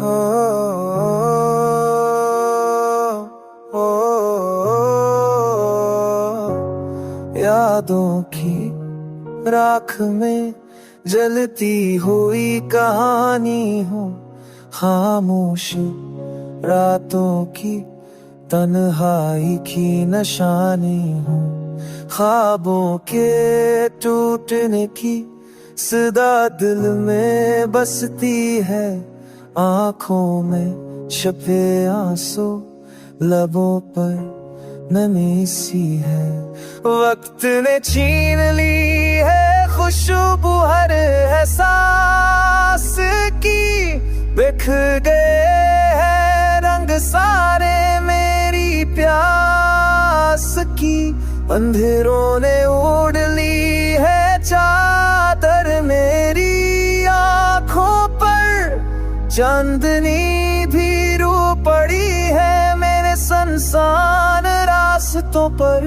ओ, ओ, यादों की राख में जलती हुई कहानी हूँ, खामोश रातों की तन्हाई की निशानी हूँ। ख्वाबों के टूटने की सदा दिल में बसती है, आँखों में छपे आंसू, लबों पर नमी सी है। वक्त ने छीन ली है खुशबू हर एहसास की, बिखर गए हैं रंग सारे मेरी प्यास की। अंधेरों ने ओढ़ ली है चादर मेरी आँखों पर, चांदनी भी रू पड़ी है मेरे सुनसान रास्तों पर।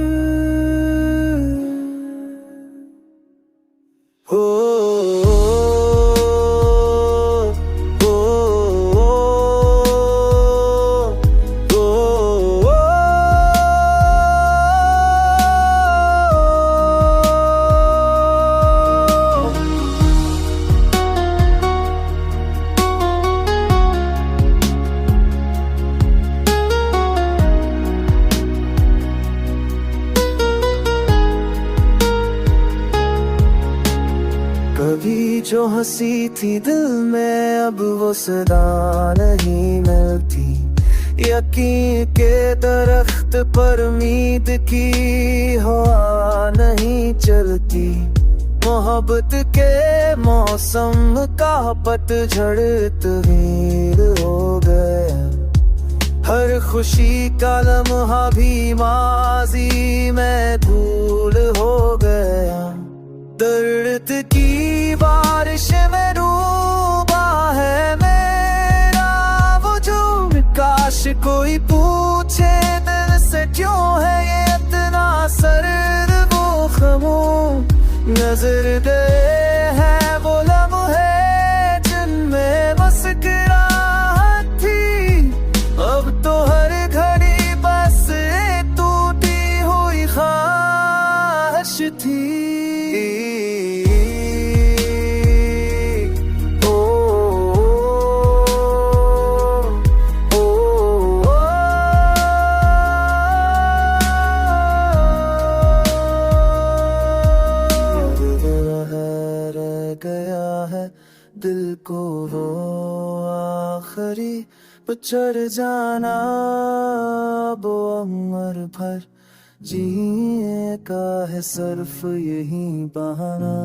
हो कभी जो हंसी थी दिल में अब वो सदा नहीं मिलती। यकीन के दरख्त पर उम्मीद की हवा नहीं चलती। मोहब्बत के मौसम का पतझड़ तवीर हो गया। हर खुशी का लम्हा भी माजी में धूल हो गया। दर्द की बारिश में डूबा है मेरा वजूद। काश कोई पूछे दिल से क्यों है ये इतना सर्द वो खामोश। नजर गए हैं वो लम्हे जिनमें मुस्कुराहट थी। अब तो हर घड़ी बस एक टूटी हुई ख्वाहिश थी। गया है दिल को वो आखिरी पचड़ जाना, वो उम्र भर जीने का है सिर्फ यही बहाना।